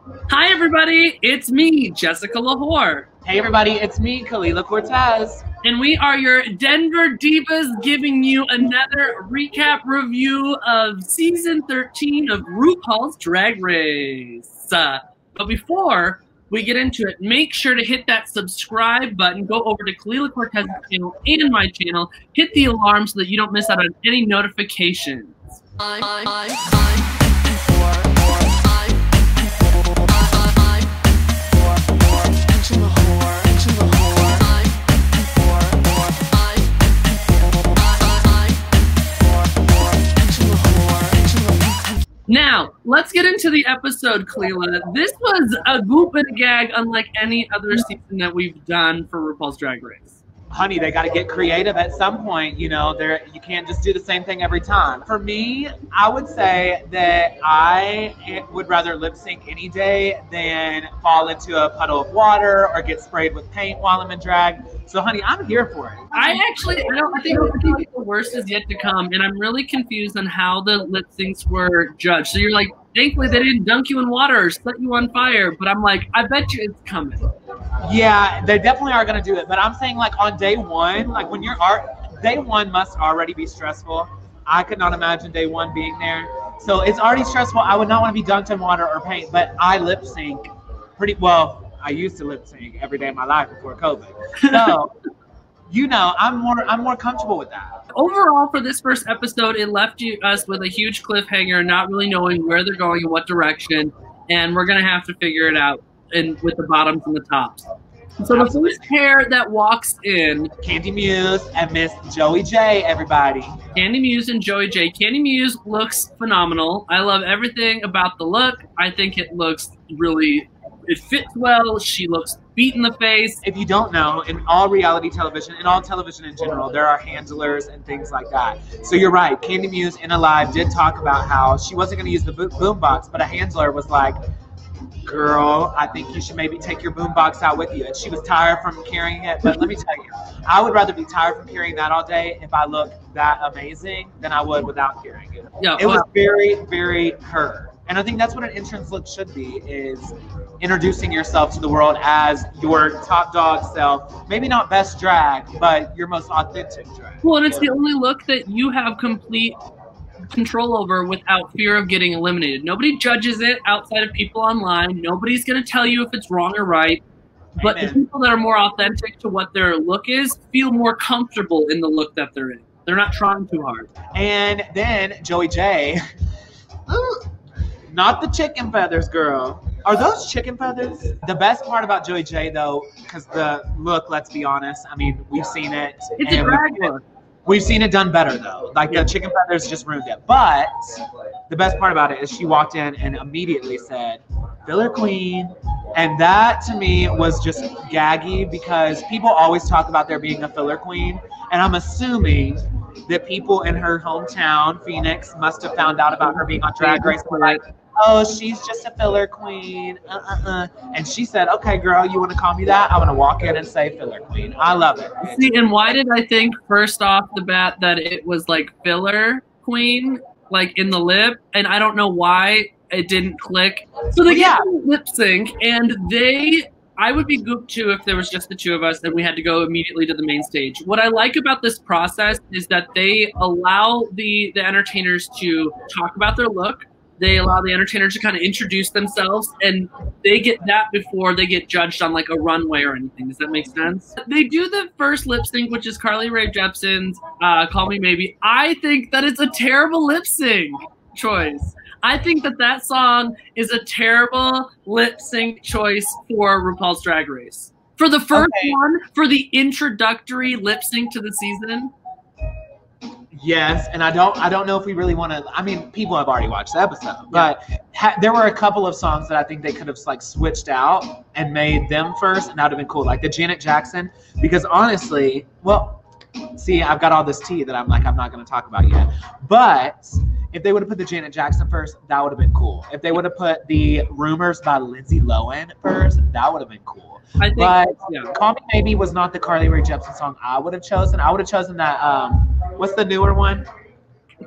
Hi, everybody. It's me, Jessica Lahore. Hey, everybody. It's me, Kelela Cortez. And we are your Denver Divas, giving you another recap review of Season 13 of RuPaul's Drag Race. But before we get into it, make sure to hit that subscribe button. Go over to Kelela Cortez's channel and my channel. Hit the alarm so that you don't miss out on any notifications. Now, let's get into the episode, Kelela. This was a goop and a gag unlike any other season that we've done for RuPaul's Drag Race. Honey, they got to get creative at some point. You know, you can't just do the same thing every time. For me, I would say that I would rather lip sync any day than fall into a puddle of water or get sprayed with paint while I'm in drag. So, honey, I'm here for it. I think the worst is yet to come, and I'm really confused on how the lip syncs were judged. So you're like, thankfully they didn't dunk you in water or set you on fire, but I'm like, I bet you it's coming. Yeah, they definitely are going to do it. But I'm saying, like, on day one, like, when day one must already be stressful. I could not imagine day one being there. So it's already stressful. I would not want to be dunked in water or paint, but I lip sync pretty well. I used to lip sync every day of my life before COVID. So, you know, I'm more comfortable with that. Overall, for this first episode, it left us with a huge cliffhanger, not really knowing where they're going in what direction, and we're going to have to figure it out with the bottoms and the tops. So the first pair that walks in, Candy Muse and Miss Joey J, everybody. Candy Muse and Joey J. Candy Muse looks phenomenal. I love everything about the look. I think it looks it fits well. She looks beat in the face. If you don't know, in all reality television, in all television in general, there are handlers and things like that. So you're right. Candy Muse in a live did talk about how she wasn't going to use the boombox, but a handler was like, girl, I think you should maybe take your boombox out with you. And she was tired from carrying it. But let me tell you, I would rather be tired from carrying that all day if I look that amazing than I would without carrying it. Yeah, it was very, very her. And I think that's what an entrance look should be, is introducing yourself to the world as your top dog self. Maybe not best drag, but your most authentic drag. Well, and it's the only look that you have complete control over without fear of getting eliminated. Nobody judges it outside of people online. Nobody's going to tell you if it's wrong or right. But Amen. The people that are more authentic to what their look is feel more comfortable in the look that they're in. They're not trying too hard. And then Joey J, not the chicken feathers, girl. Are those chicken feathers? The best part about Joey J, though, because the look, let's be honest, I mean, we've seen it. It's a drag look. We've seen it done better, though. Like, the chicken feathers just ruined it. But the best part about it is she walked in and immediately said, filler queen. And that, to me, was just gaggy, because people always talk about there being a filler queen. And I'm assuming that people in her hometown, Phoenix, must have found out about her being on Drag Race. We're like, oh, she's just a filler queen. And she said, okay, girl, you want to call me that? I'm going to walk in and say filler queen. I love it. See, and why did I think first off the bat that it was like filler queen, like in the lip? And I don't know why it didn't click. So they get lip sync, and I would be gooped too if there was just the two of us and we had to go immediately to the main stage. What I like about this process is that they allow the entertainers to talk about their look. They allow the entertainers to kind of introduce themselves, and they get that before they get judged on like a runway or anything. Does that make sense? They do the first lip sync, which is Carly Rae Jepsen's Call Me Maybe. I think that it's a terrible lip sync choice. I think that song is a terrible lip sync choice for RuPaul's Drag Race. For the first one, for the introductory lip sync to the season. Yes, and I don't know if we really want to. I mean, people have already watched the episode, but there were a couple of songs that I think they could have like switched out and made them first, and that would have been cool. Like the Janet Jackson, because honestly, well, see, I've got all this tea that I'm not going to talk about yet. But if they would have put the Janet Jackson first, that would have been cool. If they would have put the Rumors by Lindsay Lohan first, that would have been cool. I think, Call Me Maybe was not the Carly Rae Jepsen song I would have chosen. I would have chosen that, what's the newer one?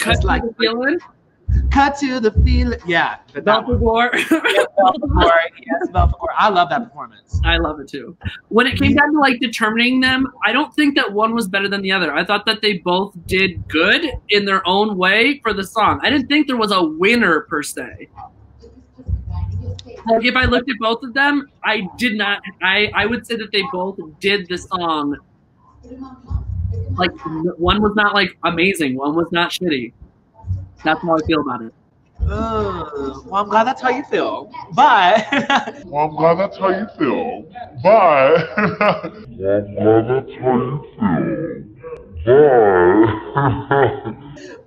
Cut like the Feeling? Cut to the feeling. Yeah. Belfagor. Belfagor. Yes, Belfagor. I love that performance. I love it too. When it came down to like determining them, I don't think that one was better than the other. I thought that they both did good in their own way for the song. I didn't think there was a winner per se. Like if I looked at both of them, I did not. I would say that they both did the song. Like one was not like amazing, one was not shitty. That's how I feel about it. Well, I'm glad that's how you feel. But well, I'm glad that's how you feel. But well, I'm glad that's how you feel.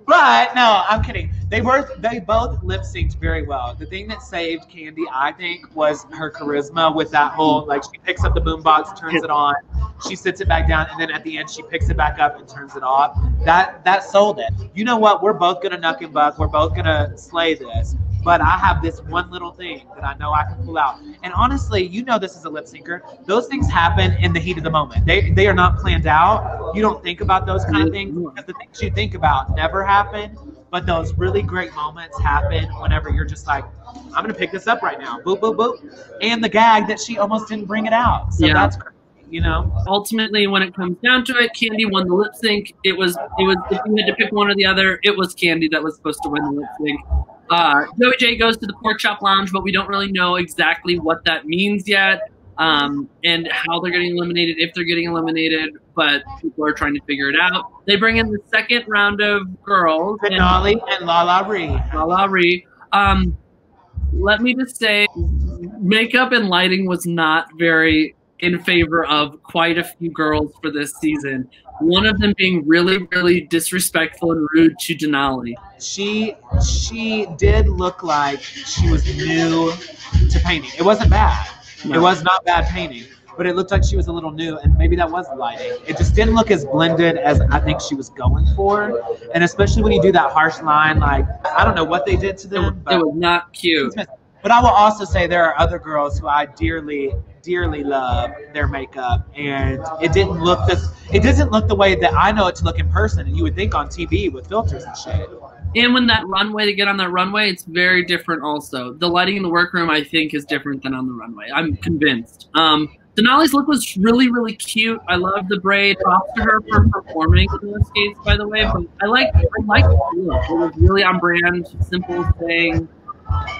But no, I'm kidding. They both lip synced very well. The thing that saved Candy, I think, was her charisma with that whole, like, she picks up the boombox, turns it on, she sits it back down, and then at the end she picks it back up and turns it off. That sold it. You know what? We're both gonna knuck and buck. We're both gonna slay this. But I have this one little thing that I know I can pull out. And honestly, you know this is a lip syncer. Those things happen in the heat of the moment. They are not planned out. You don't think about those kind of things because the things you think about never happen. But those really great moments happen whenever you're just like, I'm going to pick this up right now. Boop, boop, boop. And the gag that she almost didn't bring it out. So that's crazy. You know, ultimately, when it comes down to it, Candy won the lip sync. It was if you had to pick one or the other, it was Candy that was supposed to win the lip sync. Joey J goes to the Pork Chop Lounge, but we don't really know exactly what that means yet, and how they're getting eliminated, if they're getting eliminated. But people are trying to figure it out. They bring in the second round of girls, Denali and Lala Ree. Lala Ree. Let me just say, makeup and lighting was not very in favor of quite a few girls for this season. One of them being really, really disrespectful and rude to Denali. She did look like she was new to painting. It wasn't bad. No. It was not bad painting, but it looked like she was a little new, and maybe that was lighting. It just didn't look as blended as I think she was going for, and especially when you do that harsh line, like, I don't know what they did to them. But it was not cute. But I will also say there are other girls who I dearly love their makeup, and it doesn't look the way that I know it to look in person, and you would think on TV with filters and shit. And when that runway, to get on that runway, it's very different also. The lighting in the workroom, I think, is different than on the runway. I'm convinced. Denali's look was really, really cute. I love the braid. Props to her for performing in those skates, by the way. But I like the look. It was really on brand, simple thing.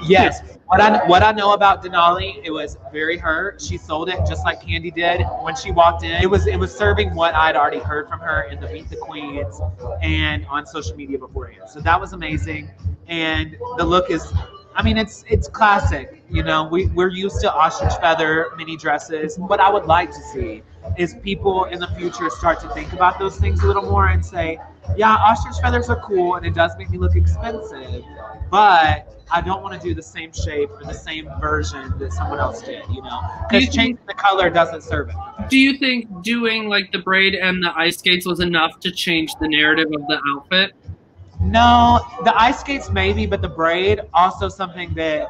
Yes. What I know about Denali, it was very her. She sold it just like Candy did when she walked in. It was serving what I'd already heard from her in the Meet the Queens and on social media beforehand. So that was amazing. And the look is, I mean, it's classic. You know, we're used to ostrich feather mini dresses. What I would like to see is people in the future start to think about those things a little more and say, yeah, ostrich feathers are cool and it does make me look expensive, but I don't want to do the same shape or the same version that someone else did, you know? Because changing the color doesn't serve it. Do you think doing like the braid and the ice skates was enough to change the narrative of the outfit? No, the ice skates maybe, but the braid also something that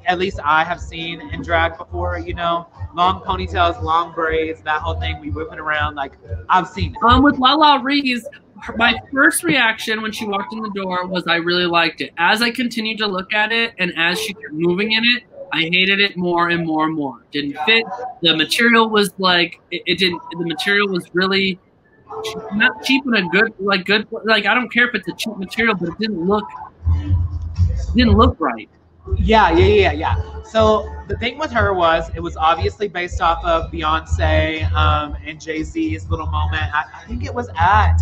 at least I have seen in drag before, you know? Long ponytails, long braids, that whole thing, we whip it around, like, I've seen it. With Lala Ree's, my first reaction when she walked in the door was I really liked it. As I continued to look at it and as she kept moving in it, I hated it more and more and more. Didn't fit. The material was like, the material was really not cheap and a good, I don't care if it's a cheap material, but it didn't look right. Yeah. So the thing with her was, it was obviously based off of Beyonce and Jay-Z's little moment. I think it was at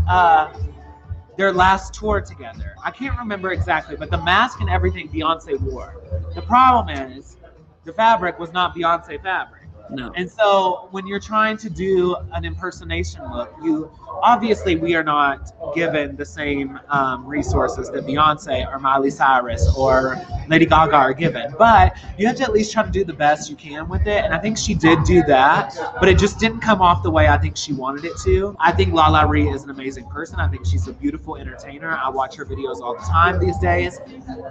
their last tour together. I can't remember exactly, but the mask and everything Beyonce wore. The problem is, the fabric was not Beyonce fabric. No. And so when you're trying to do an impersonation look, we are not given the same resources that Beyonce or Miley Cyrus or Lady Gaga are given. But you have to at least try to do the best you can with it. And I think she did do that, but it just didn't come off the way I think she wanted it to. I think Lala Ree is an amazing person. I think she's a beautiful entertainer. I watch her videos all the time these days.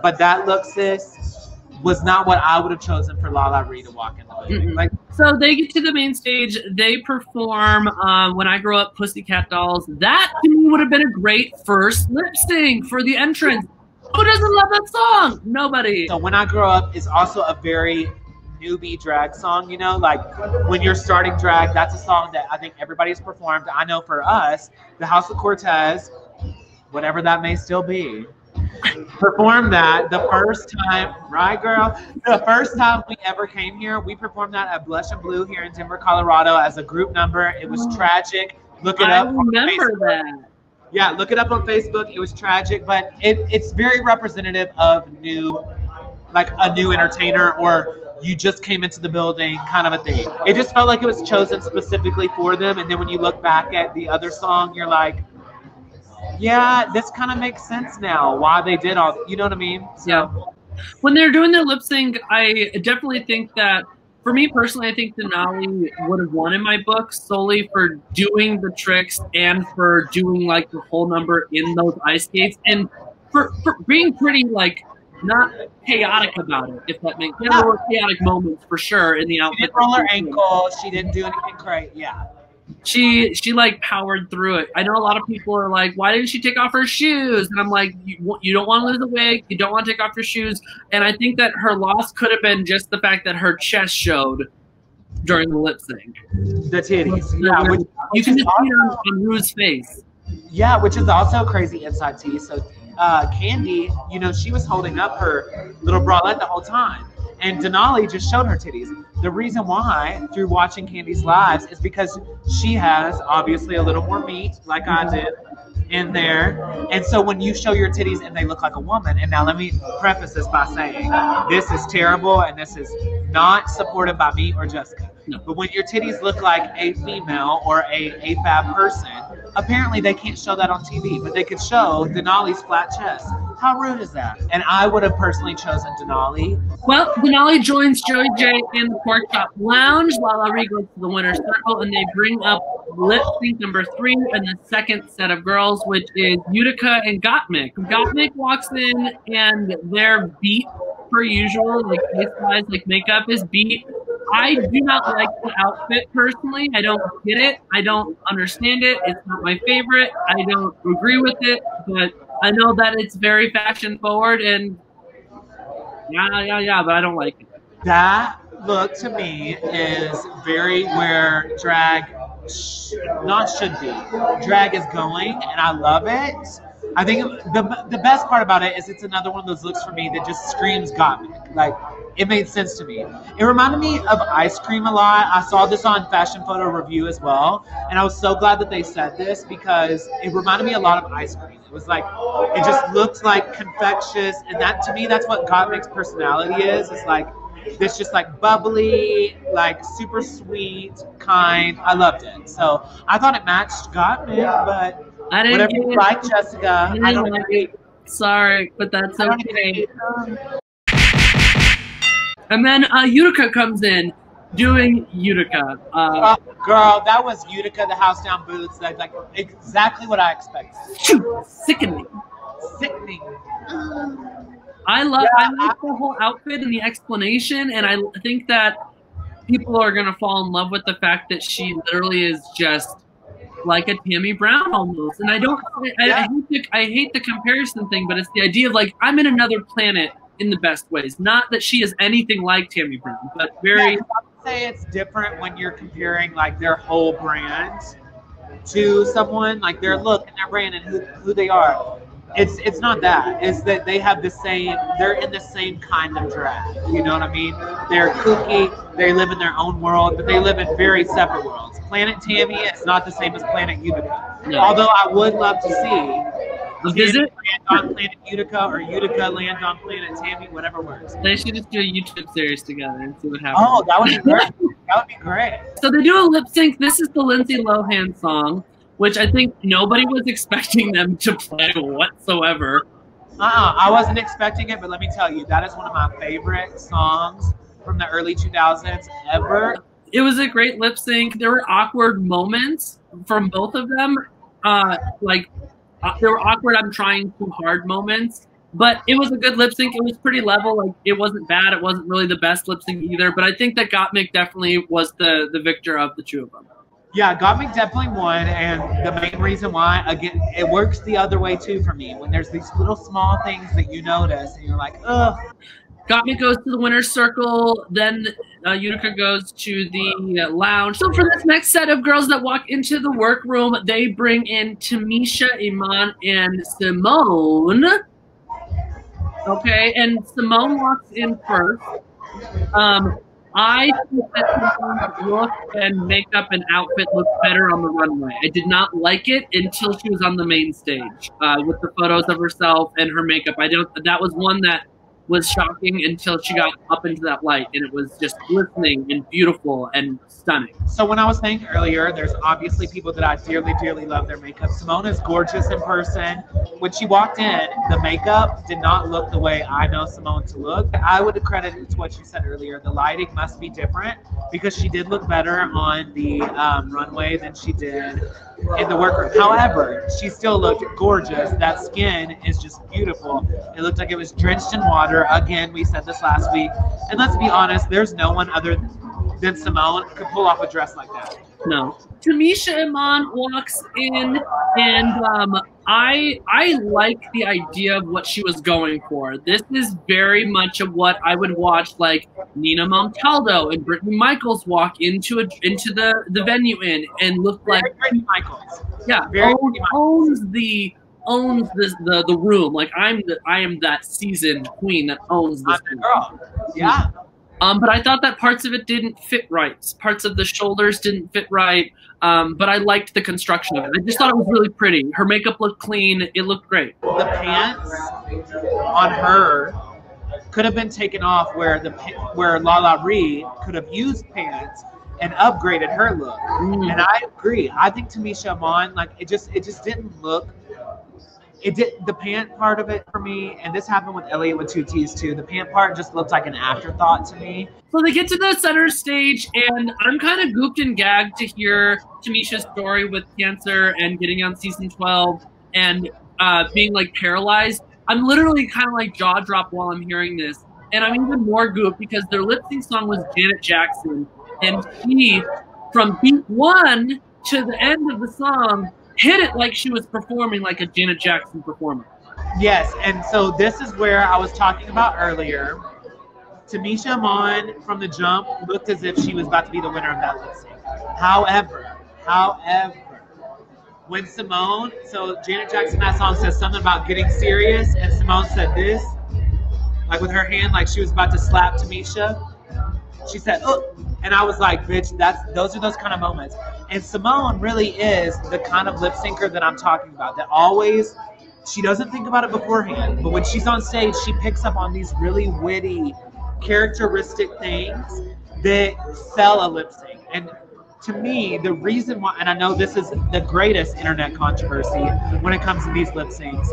But that look, sis, was not what I would have chosen for Lala Ree to walk in the movie. Like, so they get to the main stage. They perform When I Grow Up, Pussycat Dolls. That to me would have been a great first lip sync for the entrance. Who doesn't love that song? Nobody. So When I Grow Up is also a very newbie drag song, you know, like when you're starting drag, that's a song that I think everybody's performed. I know for us, the House of Cortez, whatever that may still be, performed that the first time, right, girl? The first time we ever came here, we performed that at Blush and Blue here in Denver, Colorado as a group number. It was tragic. Look it up. I remember that. Yeah, look it up on Facebook. It was tragic, but it's very representative of a new entertainer, or you just came into the building kind of a thing. It just felt like it was chosen specifically for them. And then when you look back at the other song, you're like, yeah, this kind of makes sense now why they did all, you know what I mean? So, yeah. When they're doing their lip sync, I definitely think that, for me personally, I think Denali would have won in my book solely for doing the tricks and for doing like the whole number in those ice skates and for being pretty like not chaotic about it, if that makes sense. There were chaotic moments for sure in the outfit. She didn't roll her ankle. She didn't do anything great. Yeah. She like powered through it. I know a lot of people are like, why didn't she take off her shoes? And I'm like, you don't want to lose a wig. You don't want to take off your shoes. And I think that her loss could have been just the fact that her chest showed during the lip sync. The titties. Yeah. You can just see it on Rue's face. Yeah, which is also crazy inside tea. So Candy, you know, she was holding up her little bralette the whole time. And Denali just showed her titties. The reason why, through watching Candy's lives, is because she has obviously a little more meat, like I did, in there. And so when you show your titties and they look like a woman, and now let me preface this by saying, this is terrible and this is not supported by me or Jessica. No. But when your titties look like a female or a AFAB person, apparently they can't show that on TV, but they could show Denali's flat chest. How rude is that? And I would have personally chosen Denali. Well, Denali joins Joey J in the Pork Chop Lounge. Lala Ree goes to the winner's circle, and they bring up lip sync number 3 and the second set of girls, which is Utica and Gottmik. Gottmik walks in, and they're beat per usual, like face-wise, like makeup is beat. I do not like the outfit personally. I don't get it. I don't understand it. It's not my favorite. I don't agree with it, but I know that it's very fashion forward and yeah, but I don't like it. That look to me is very where drag should be. Drag is going, and I love it. I think the best part about it is it's another one of those looks for me that just screams Gottmik. Like, it made sense to me. It reminded me of ice cream a lot. I saw this on Fashion Photo Review as well, and I was so glad that they said this because it reminded me a lot of ice cream. It was like, it just looked like confectious, and that to me, that's what Gottmik's personality is. It's like this just like bubbly, like super sweet, kind. I loved it. So I thought it matched Gottmik, but I didn't whatever you like, Jessica. I don't agree. Sorry, but that's okay. And then Utica comes in doing Utica. Girl, that was Utica, the house down boots. Like exactly what I expected. Sickening. Sickening. I like the whole outfit and the explanation, and I think that people are gonna fall in love with the fact that she literally is just like a Tammy Brown almost. And I hate the comparison thing, but it's the idea of like I'm in another planet in the best ways. Not that she is anything like Tammy Brown, but very. Yeah, I would say it's different when you're comparing like their whole brand to someone, like their look and their brand and who they are. It's not that. It's that they have the same. They're in the same kind of drag. You know what I mean? They're kooky. They live in their own world, but they live in very separate worlds. Planet Tammy is not the same as Planet Utica. No. Although I would love to see visit land on Planet Utica or Utica land on Planet Tammy, whatever works. They should just do a YouTube series together and see what happens. Oh, that would be great. That would be great. So they do a lip sync. This is the Lindsay Lohan song, which I think nobody was expecting them to play whatsoever. I wasn't expecting it, but let me tell you, that is one of my favorite songs from the early 2000s ever. It was a great lip sync. There were awkward moments from both of them. There were awkward, I'm trying too hard moments. But it was a good lip sync. It was pretty level. Like, it wasn't bad. It wasn't really the best lip sync either. But I think that Gottmik definitely was the victor of the two of them. Yeah, Gottmik definitely won, and the main reason why, again, it works the other way too for me. When there's these little small things that you notice, and you're like, ugh. Gottmik goes to the winner's circle, then Utica goes to the lounge. So for this next set of girls that walk into the workroom, they bring in Tamisha, Iman, and Simone. Okay, and Simone walks in first. I think that Simone's look and makeup and outfit looked better on the runway. I did not like it until she was on the main stage with the photos of herself and her makeup. That was one that was shocking until she got up into that light, and it was just glistening and beautiful and stunning. So when I was saying earlier, there's obviously people that I dearly, dearly love their makeup. Simone is gorgeous in person. When she walked in, the makeup did not look the way I know Simone to look. I would credit it to what you said earlier. The lighting must be different because she did look better on the runway than she did in the workroom. However, she still looked gorgeous. That skin is just beautiful. It looked like it was drenched in water. Again, we said this last week. And let's be honest, there's no one other than Simone could pull off a dress like that. No. Tamisha Iman walks in, and I like the idea of what she was going for. This is very much of what I would watch, like Nina Montaldo and Brittany Michaels walk into the venue in and look like Brittany Michaels. Yeah, owns the room. Like I am that seasoned queen that owns this girl. Yeah. But I thought that parts of it didn't fit right. Parts of the shoulders didn't fit right. But I liked the construction of it. I just thought it was really pretty. Her makeup looked clean. It looked great. The pants on her could have been taken off where Lala Ree could have used pants and upgraded her look. And I agree. I think Tamisha Iman, like it just didn't look. It did the pant part of it for me, and this happened with Elliot with 2 T's too. The pant part just looked like an afterthought to me. So they get to the center stage, and I'm kind of gooped and gagged to hear Tamisha's story with cancer and getting on season 12 and being like paralyzed. I'm literally kind of like jaw drop while I'm hearing this, and I'm even more gooped because their lip sync song was Janet Jackson, and she, from beat 1 to the end of the song, hit it like she was performing like a Janet Jackson performer. Yes, and so this is where I was talking about earlier. Tamisha Iman from the jump looked as if she was about to be the winner of that lip sync. However, when Simone, so Janet Jackson, that song says something about getting serious, and Simone said this, like with her hand, like she was about to slap Tamisha. She said, "Oh," and I was like, "Bitch, those are those kind of moments." And Simone really is the kind of lip syncer that I'm talking about. That always, she doesn't think about it beforehand, but when she's on stage, she picks up on these really witty, characteristic things that sell a lip sync. And to me, the reason why, and I know this is the greatest internet controversy when it comes to these lip syncs,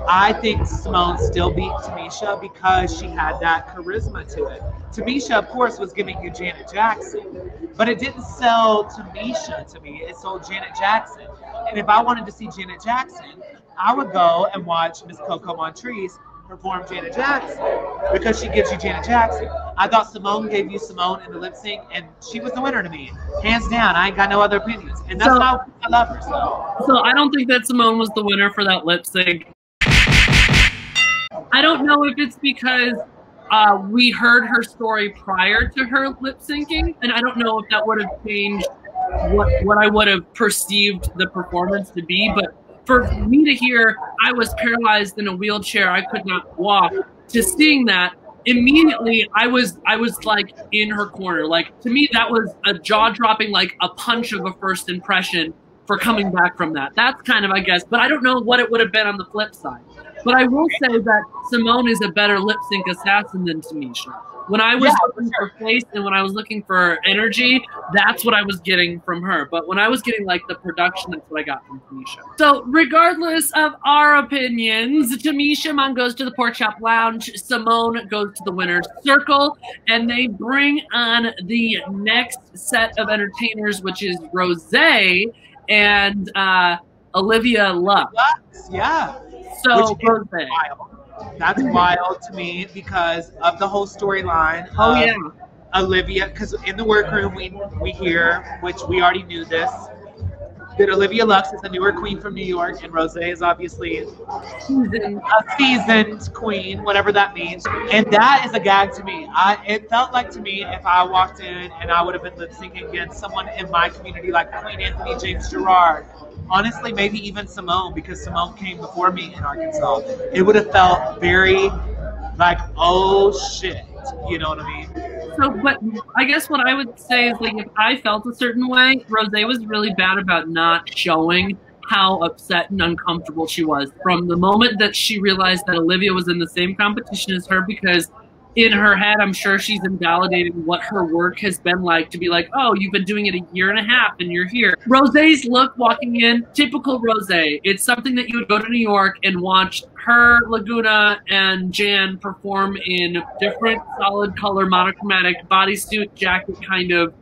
I think Simone still beat Tamisha because she had that charisma to it. Tamisha, of course, was giving you Janet Jackson, but it didn't sell Tamisha to me. It sold Janet Jackson. And if I wanted to see Janet Jackson, I would go and watch Miss Coco Montrese perform Janet Jackson because she gives you Janet Jackson. I thought Simone gave you Simone in the lip sync, and she was the winner to me. Hands down, I ain't got no other opinions. And that's why I love her. So I don't think that Simone was the winner for that lip sync. I don't know if it's because we heard her story prior to her lip syncing, and I don't know if that would have changed what I would have perceived the performance to be, but for me to hear I was paralyzed in a wheelchair, I could not walk, to seeing that, immediately I was like in her corner. Like, to me, that was a jaw-dropping, like a punch of a first impression for coming back from that. That's kind of, I guess, but I don't know what it would have been on the flip side. But I will say that Simone is a better lip sync assassin than Tamisha. When I was looking for face and when I was looking for energy, that's what I was getting from her. But when I was getting like the production, that's what I got from Tamisha. So regardless of our opinions, Tamisha Iman goes to the Pork Chop Lounge, Simone goes to the winner's circle, and they bring on the next set of entertainers, which is Rosé and Olivia Lux. Yeah. So Rosé. That's wild to me because of the whole storyline. Olivia, because in the workroom we hear, which we already knew this, that Olivia Lux is the newer queen from New York, and Rosé is obviously a seasoned queen, whatever that means. And that is a gag to me. It felt like to me if I walked in and I would have been lip syncing against someone in my community like Queen Anthony, James Gerard, honestly, maybe even Simone, because Simone came before me in Arkansas. It would have felt very like, oh shit, you know what I mean? So, but I guess what I would say is, like, if I felt a certain way, Rosé was really bad about not showing how upset and uncomfortable she was from the moment that she realized that Olivia was in the same competition as her, because in her head, I'm sure she's invalidating what her work has been like to be like, oh, you've been doing it a year and a half and you're here. Rosé's look walking in, typical Rosé. It's something that you would go to New York and watch her, Laguna, and Jan perform in different solid color monochromatic bodysuit jacket kind of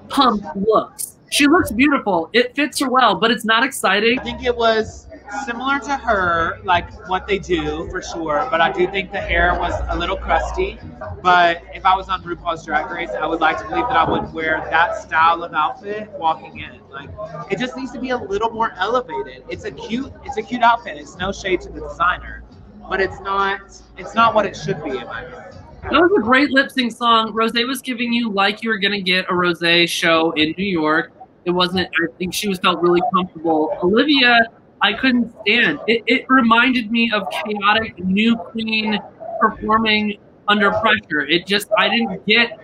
pump looks. She looks beautiful. It fits her well, but it's not exciting. I think it was similar to her, like what they do for sure, but I do think the hair was a little crusty. But if I was on RuPaul's Drag Race, I would like to believe that I would wear that style of outfit walking in. Like, it just needs to be a little more elevated. It's a cute outfit. It's no shade to the designer, but it's not what it should be in my opinion. That was a great lip sync song. Rosé was giving you like you were gonna get a Rosé show in New York. It wasn't. I think she felt really comfortable. Olivia, I couldn't stand. It reminded me of chaotic new queen performing under pressure. It just, I didn't get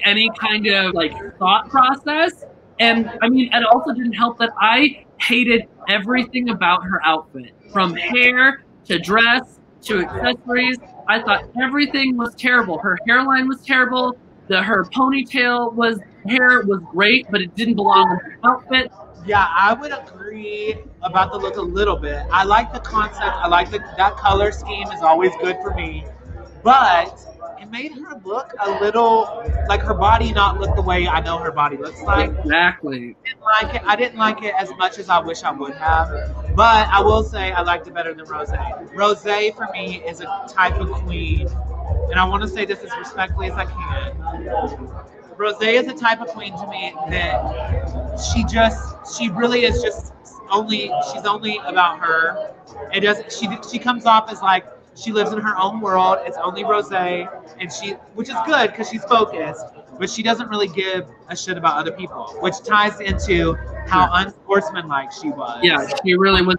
any kind of like thought process. And I mean, it also didn't help that I hated everything about her outfit, from hair to dress to accessories. I thought everything was terrible. Her hairline was terrible. Her ponytail hair was great, but it didn't belong in her outfit. Yeah, I would agree about the look a little bit. I like the concept. I like that color scheme is always good for me. But it made her look a little, like her body not look the way I know her body looks like. Exactly. I didn't like it as much as I wish I would have. But I will say I liked it better than Rosé. Rosé, for me, is a type of queen, and I want to say this as respectfully as I can. Rosé is a type of queen to me that she really is just she's only about her. It doesn't, she comes off as like she lives in her own world. It's only Rosé, and which is good because she's focused, but she doesn't really give a shit about other people, which ties into how unsportsmanlike she was. Yeah, she really was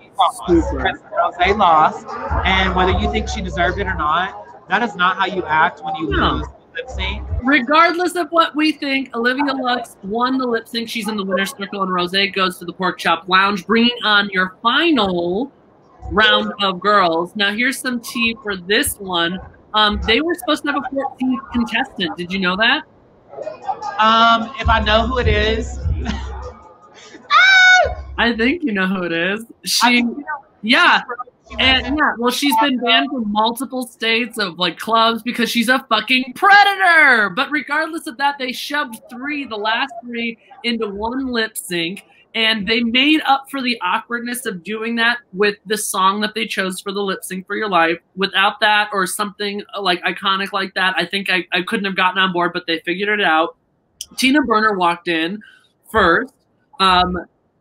super. Rosé lost, and whether you think she deserved it or not, that is not how you act when you lose lip sync. Regardless of what we think, Olivia Lux won the lip sync. She's in the winner's circle, and Rosé goes to the Pork Chop Lounge, bringing on your final round of girls. Now, here's some tea for this one. They were supposed to have a 14th contestant. Did you know that? If I know who it is, I think you know who it is. Well, she's been banned from multiple states of like clubs because she's a fucking predator. But regardless of that, they shoved the last three into one lip sync, and they made up for the awkwardness of doing that with the song that they chose for the lip sync for your life. Without that or something like iconic like that, I think I couldn't have gotten on board, but they figured it out. Tina Burner walked in first.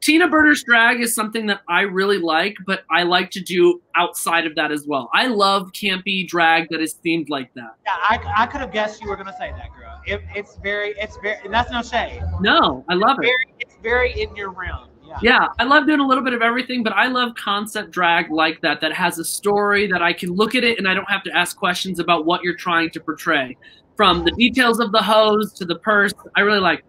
Tina Burner's drag is something that I really like, but I like to do outside of that as well. I love campy drag that is themed like that. Yeah, I could have guessed you were gonna say that, girl. It's very, and that's no shade. No, I love it. It's very in your realm. Yeah, I love doing a little bit of everything, but I love concept drag like that has a story that I can look at it and I don't have to ask questions about what you're trying to portray. From the details of the hose to the purse, I really like it.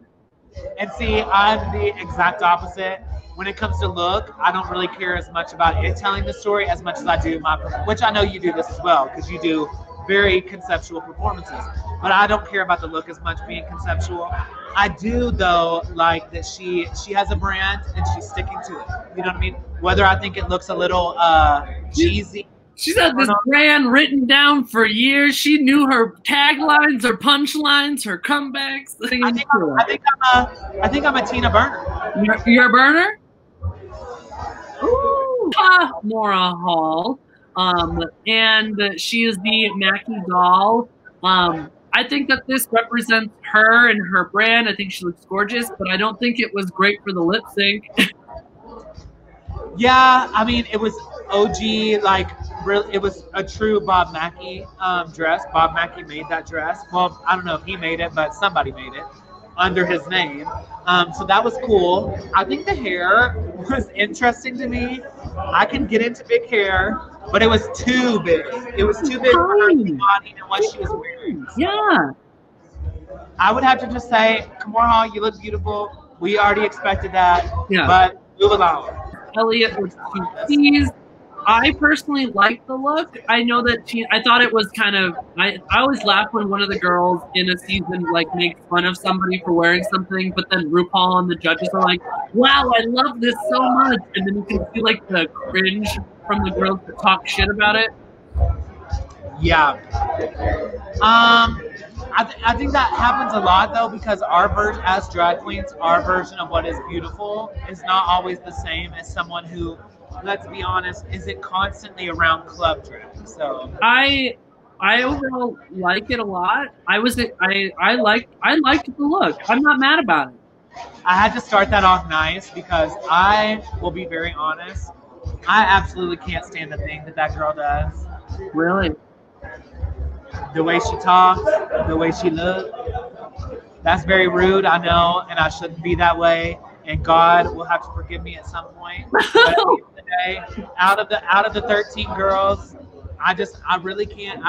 And see, I'm the exact opposite. When it comes to look, I don't really care as much about it telling the story as much as I do which I know you do this as well, because you do very conceptual performances. But I don't care about the look as much being conceptual. I do, though, like that she has a brand and she's sticking to it. You know what I mean? Whether I think it looks a little cheesy. She's had this brand written down for years. She knew her taglines, her punchlines, her comebacks. I think I'm a Tina Burner. You're a burner? Ooh. Maura Hall. And she is the Mackie doll. I think that this represents her and her brand. I think she looks gorgeous, but I don't think it was great for the lip sync. Yeah, I mean, it was OG, like, it was a true Bob Mackie dress. Bob Mackie made that dress. Well, I don't know if he made it, but somebody made it under his name. So that was cool. I think the hair was interesting to me. I can get into big hair, but it was too big. It was too big for her body and what she was wearing. Yeah. I would have to just say, Kamora, you look beautiful. We already expected that. Yeah. But move along. Elliot was too teased. I personally liked the look. I know that I thought it was kind of, I always laugh when one of the girls in a season like makes fun of somebody for wearing something, but then RuPaul and the judges are like, wow, I love this so much. And then you can see like the cringe from the girls that talk shit about it. Yeah. I think that happens a lot though, because our version as drag queens, our version of what is beautiful is not always the same as someone who, let's be honest, isn't constantly around club drag. So I overall like it a lot. I liked the look. I'm not mad about it. I had to start that off nice because I will be very honest. I absolutely can't stand the thing that girl does. Really? The way she talks, the way she looks. That's very rude, I know, and I shouldn't be that way. And God will have to forgive me at some point. But at the end of the day, out of the 13 girls, I really can't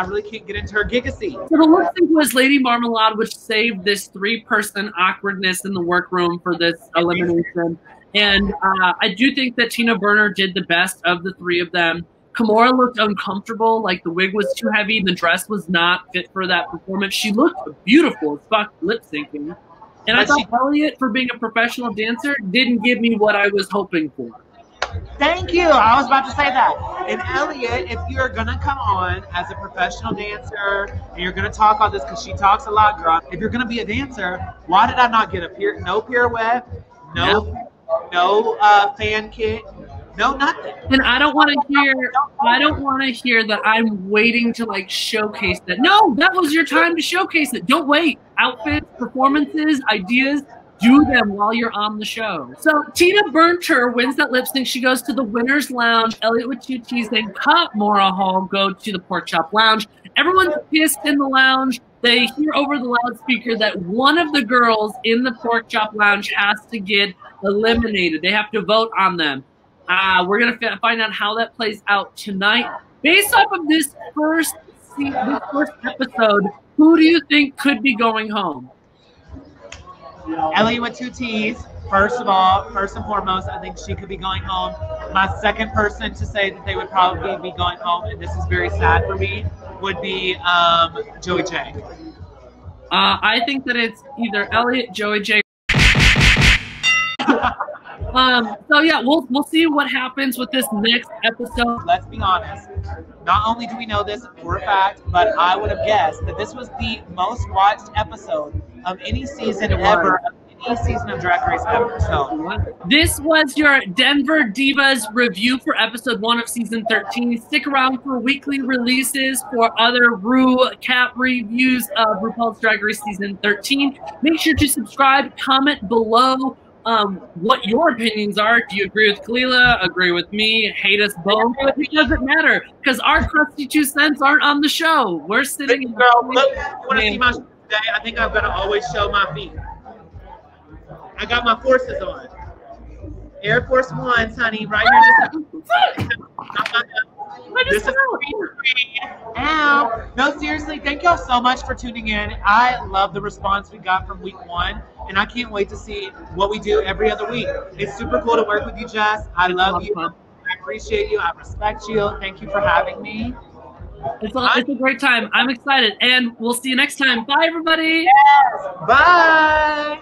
get into her gigacy. So the lip sync was Lady Marmalade, which saved this 3-person awkwardness in the workroom for this elimination. And I do think that Tina Burner did the best of the 3 of them. Kamora looked uncomfortable, like the wig was too heavy and the dress was not fit for that performance. She looked beautiful as fuck lip syncing. And I thought Elliot, for being a professional dancer, didn't give me what I was hoping for. Thank you. I was about to say that. And Elliot, if you're going to come on as a professional dancer and you're going to talk all this, because she talks a lot, girl, if you're going to be a dancer, why did I not get no pirouette, no fan kick? No, nothing. And I don't want to hear that I'm waiting to like showcase that. No, that was your time to showcase it. Don't wait. Outfits, performances, ideas, do them while you're on the show. So Tina Burner wins that lip sync. She goes to the winner's lounge. Elliot with 2 T's and Kamora Hall go to the pork chop lounge. Everyone's pissed in the lounge. They hear over the loudspeaker that one of the girls in the pork chop lounge has to get eliminated. They have to vote on them. We're going to find out how that plays out tonight. Based off of this first episode, who do you think could be going home? Ellie with 2 T's. First of all, first and foremost, I think she could be going home. My second person to say that they would probably be going home, and this is very sad for me, would be Joey J. I think that it's either Elliot, Joey J. So yeah, we'll see what happens with this next episode. Let's be honest. Not only do we know this for a fact, but I would have guessed that this was the most watched episode of any season ever, of any season of Drag Race ever. So this was your Denver Divas review for episode 1 of season 13. Stick around for weekly releases for other recap reviews of RuPaul's Drag Race season 13. Make sure to subscribe, comment below what your opinions are. Do you agree with Kelela? Agree with me? Hate us both? It doesn't matter, because our crusty 2 cents aren't on the show. We're sitting. Girl, look, you want to see my shoes today? I think I'm gonna always show my feet. I got my forces on. Air Force Ones, honey, right here. This is Ow. No, seriously, thank y'all so much for tuning in. I love the response we got from week 1, and I can't wait to see what we do every other week. It's super cool to work with you, Jess. I love you. I appreciate you. I respect you. Thank you for having me. It's a great time. I'm excited, and we'll see you next time. Bye, everybody. Yes. Bye.